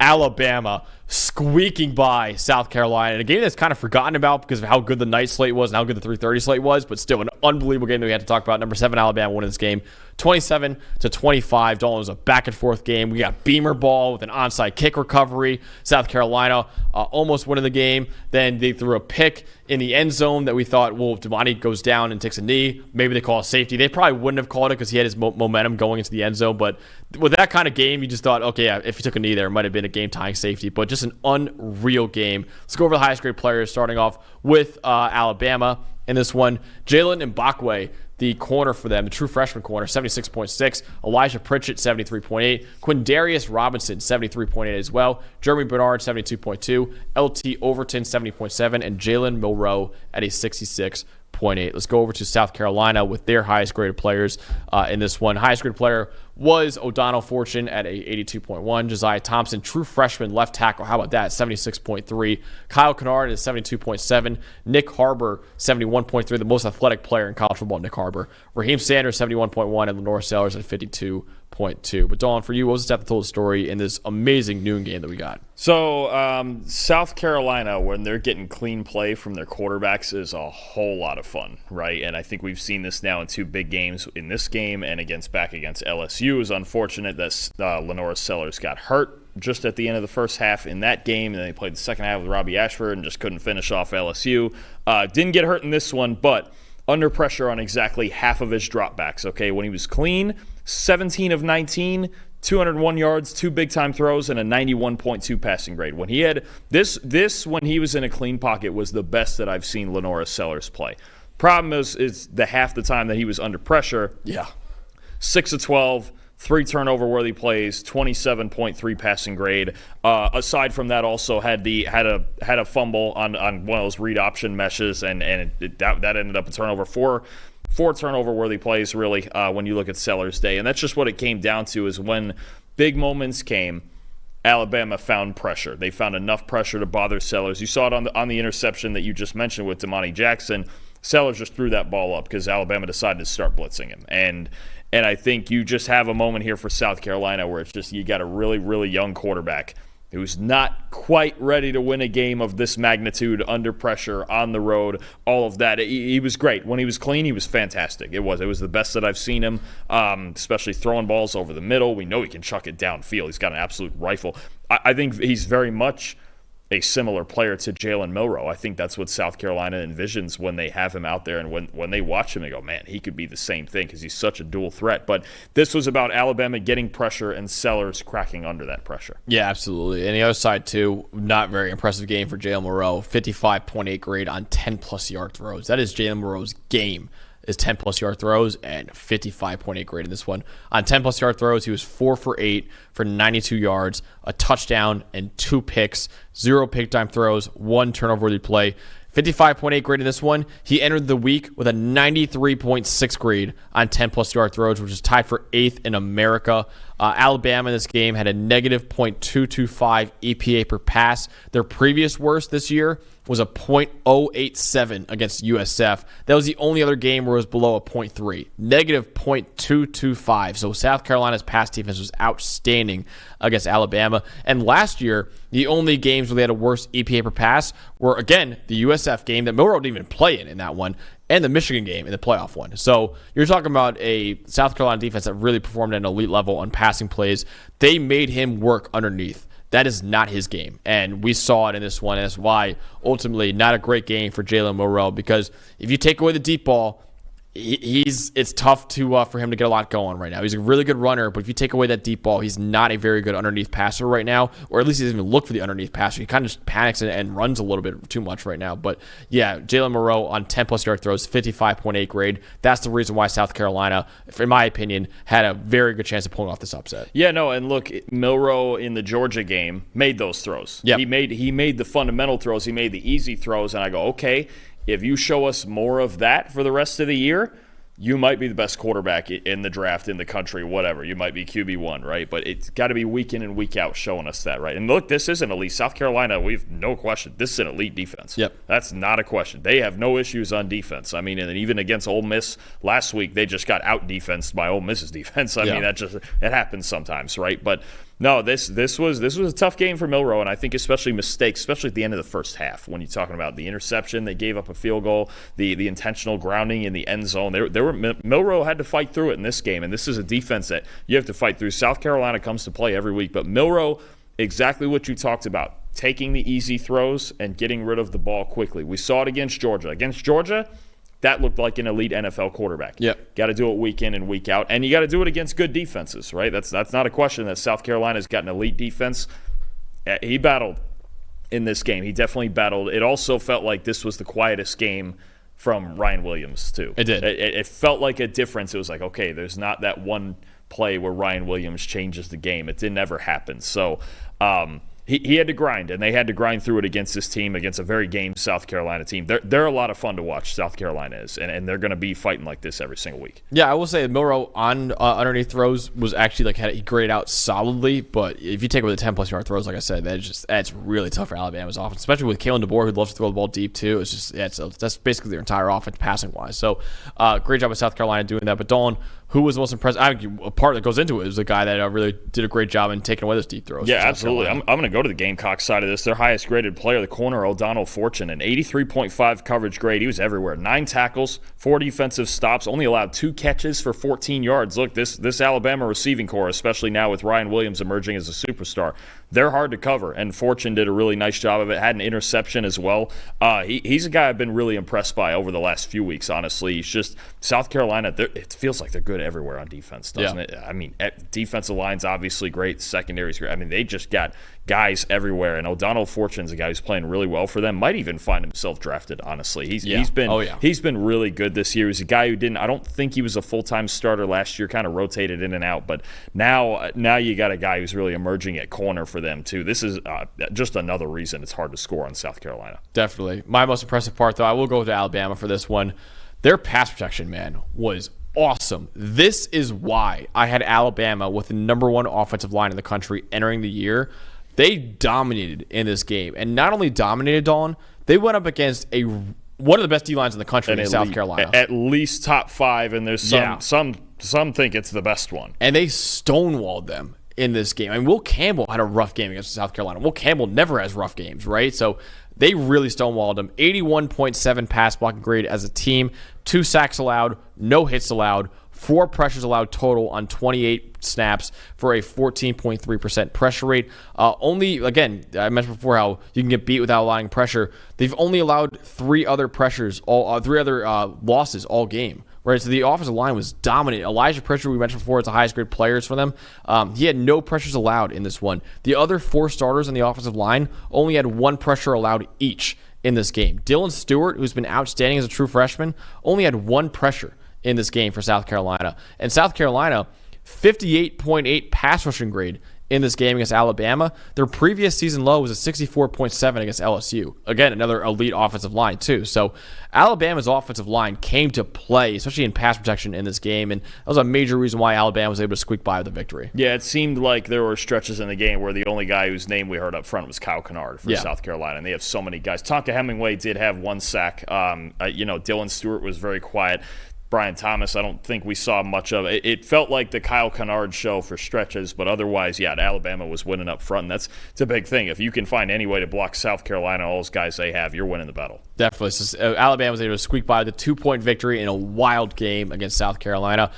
Alabama squeaking by South Carolina in a game that's kind of forgotten about because of how good the night slate was and how good the 3:30 slate was, but still an unbelievable game that we had to talk about. Number 7 Alabama winning this game 27-25. Dalton was a back and forth game. We got Beamer ball with an onside kick recovery. South Carolina almost winning the game. Then they threw a pick in the end zone that we thought, well, if Damani goes down and takes a knee, maybe they call a safety. They probably wouldn't have called it because he had his momentum going into the end zone. But with that kind of game, you just thought, okay, yeah, if he took a knee there, it might have been a game-tying safety. But just an unreal game. Let's go over the highest grade players, starting off with Alabama in this one. Jalen Milroe, the corner for them, the true freshman corner, 76.6. Elijah Pritchett, 73.8. Quindarius Robinson, 73.8 as well. Jeremy Bernard, 72.2. LT Overton, 70.7. And Jalen Milroe at a 66.8. Let's go over to South Carolina with their highest graded players in this one. Highest graded player was O'Donnell Fortune at a 82.1. Josiah Thompson, true freshman left tackle. How about that? 76.3. Kyle Kennard is 72.7. Nick Harbor, 71.3. The most athletic player in college football, Nick Harbor. Raheem Sanders, 71.1. And Lenore Sellers at 52.2. But Dawn, for you, what was the stat that told the story in this amazing noon game that we got? So South Carolina, when they're getting clean play from their quarterbacks, is a whole lot of fun, right? And I think we've seen this now in 2 big games, in this game and back against LSU. It was unfortunate that Lenore Sellers got hurt just at the end of the first half in that game, and then they played the second half with Robbie Ashford and just couldn't finish off LSU. Didn't get hurt in this one, but under pressure on exactly half of his dropbacks. Okay, when he was clean, 17 of 19, 201 yards, 2 big-time throws, and a 91.2 passing grade. When he had this when he was in a clean pocket, was the best that I've seen Lenore Sellers play. Problem is the half the time that he was under pressure. Yeah. 6 of 12, 3 turnover-worthy plays, 27.3 passing grade. Aside from that, also had a fumble on one of those read option meshes, and that ended up a turnover. Four turnover-worthy plays, really, when you look at Sellers' day. And that's just what it came down to, is when big moments came, Alabama found pressure. They found enough pressure to bother Sellers. You saw it on the interception that you just mentioned with Damani Jackson. Sellers just threw that ball up because Alabama decided to start blitzing him. And I think you just have a moment here for South Carolina where it's just you got a really, really young quarterback who's not quite ready to win a game of this magnitude under pressure on the road, all of that. He was great. When he was clean, he was fantastic. It was the best that I've seen him, especially throwing balls over the middle. We know he can chuck it downfield. He's got an absolute rifle. I think he's very much a similar player to Jalen Milroe. I think that's what South Carolina envisions when they have him out there, and when they watch him, they go, man, he could be the same thing because he's such a dual threat. But this was about Alabama getting pressure and Sellers cracking under that pressure. Yeah, absolutely. And the other side, too, not very impressive game for Jalen Milroe. 55.8 grade on 10-plus yard throws. That is Jalen Milroe's game, is 10-plus yard throws, and 55.8 grade in this one. On 10-plus yard throws, he was 4 for 8 for 92 yards, a touchdown, and 2 picks, 0 pick-time throws, 1 turnover-worthy play. 55.8 grade in this one. He entered the week with a 93.6 grade on 10-plus yard throws, which is tied for 8th in America. Alabama in this game had a negative .225 EPA per pass. Their previous worst this year was a .087 against USF. That was the only other game where it was below a .3. Negative .225. So South Carolina's pass defense was outstanding against Alabama. And last year, the only games where they had a worse EPA per pass were, again, the USF game that Milroe didn't even play in that one, and the Michigan game in the playoff one. So you're talking about a South Carolina defense that really performed at an elite level on passing plays. They made him work underneath. That is not his game, and we saw it in this one, and that's why ultimately not a great game for Jalen Milroe, because if you take away the deep ball, it's tough for him to get a lot going right now. He's a really good runner, but if you take away that deep ball, he's not a very good underneath passer right now, or at least he doesn't even look for the underneath passer. He kind of just panics and runs a little bit too much right now. But yeah, Jalen Milroe on 10-plus yard throws, 55.8 grade. That's the reason why South Carolina, in my opinion, had a very good chance of pulling off this upset. Yeah, no, and look, Milroe in the Georgia game made those throws. Yep. He made the fundamental throws. He made the easy throws, and I go, okay, if you show us more of that for the rest of the year, you might be the best quarterback in the draft in the country, whatever. You might be QB1, right? But it's got to be week in and week out showing us that, right? And look, this is an elite. South Carolina, we've no question. This is an elite defense. Yep. That's not a question. They have no issues on defense. I mean, and even against Ole Miss last week, they just got out-defensed by Ole Miss's defense. I mean, it happens sometimes, right? But No, this was a tough game for Milroe, and I think especially mistakes, especially at the end of the first half when you're talking about the interception, they gave up a field goal, the intentional grounding in the end zone. Milroe had to fight through it in this game, and this is a defense that you have to fight through. South Carolina comes to play every week, but Milroe, exactly what you talked about, taking the easy throws and getting rid of the ball quickly. We saw it against Georgia. Against Georgia, that looked like an elite NFL quarterback. Yep. Got to do it week in and week out. And you got to do it against good defenses, right? That's not a question that South Carolina's got an elite defense. He battled in this game. He definitely battled. It also felt like this was the quietest game from Ryan Williams, too. It did. It felt like a difference. It was like, okay, there's not that one play where Ryan Williams changes the game. It didn't ever happen. So, he had to grind, and they had to grind through it against this team, against a very game South Carolina team. They're a lot of fun to watch, South Carolina is, and they're going to be fighting like this every single week. Yeah, I will say Milroe on underneath throws was actually he graded out solidly, but if you take away the 10-plus yard throws, like I said, that's really tough for Alabama's offense, especially with Kalen DeBoer, who loves to throw the ball deep too. It's just that's basically their entire offense passing-wise. So great job with South Carolina doing that. But Dalton, who was the most impressive? I think a part that goes into it is the guy that really did a great job in taking away those deep throws. Yeah, absolutely. I'm going to go to the Gamecock side of this. Their highest graded player, the corner, O'Donnell Fortune, an 83.5 coverage grade. He was everywhere. 9 tackles, 4 defensive stops, only allowed 2 catches for 14 yards. Look, this Alabama receiving core, especially now with Ryan Williams emerging as a superstar, they're hard to cover, and Fortune did a really nice job of it. Had an interception as well. He's a guy I've been really impressed by over the last few weeks, honestly. He's just South Carolina, it feels like they're good everywhere on defense, doesn't it? I mean, defensive line's obviously great. Secondary's great. I mean, they just got guys everywhere, and O'Donnell Fortune's a guy who's playing really well for them. Might even find himself drafted, honestly. He's been really good this year. He's a guy who I don't think he was a full-time starter last year, kind of rotated in and out, but now you got a guy who's really emerging at corner for them too. This is just another reason it's hard to score on South Carolina. Definitely. My most impressive part, though, I will go to Alabama for this one. Their pass protection, man, was awesome. This is why I had Alabama with the number 1 offensive line in the country entering the year. They dominated in this game, and not only dominated, Dawn, they went up against one of the best D-lines in the country in South Carolina. At least top 5, and there's some think it's the best one. And they stonewalled them in this game. I mean, Will Campbell had a rough game against South Carolina. Will Campbell never has rough games, right? So they really stonewalled them. 81.7 pass blocking grade as a team. 2 sacks allowed, no hits allowed, 4 pressures allowed total on 28 snaps for a 14.3% pressure rate. Again, I mentioned before how you can get beat without allowing pressure. They've only allowed 3 other pressures, 3 other losses all game. Right, so the offensive line was dominant. Elijah Pritchard, we mentioned before, is the highest grade players for them. He had no pressures allowed in this one. The other 4 starters on the offensive line only had 1 pressure allowed each in this game. Dylan Stewart, who's been outstanding as a true freshman, only had 1 pressure in this game for South Carolina. And South Carolina, 58.8 pass rushing grade in this game against Alabama. Their previous season low was a 64.7 against LSU. Again, another elite offensive line too. So Alabama's offensive line came to play, especially in pass protection in this game, and that was a major reason why Alabama was able to squeak by with the victory. Yeah, it seemed like there were stretches in the game where the only guy whose name we heard up front was Kyle Kennard for South Carolina, and they have so many guys. Tonka Hemingway did have 1 sack. Dylan Stewart was very quiet. Brian Thomas, I don't think we saw much of it. It felt like the Kyle Kennard show for stretches, but otherwise, Alabama was winning up front, and it's a big thing. If you can find any way to block South Carolina, all those guys they have, you're winning the battle. Definitely. So, Alabama was able to squeak by the 2-point victory in a wild game against South Carolina.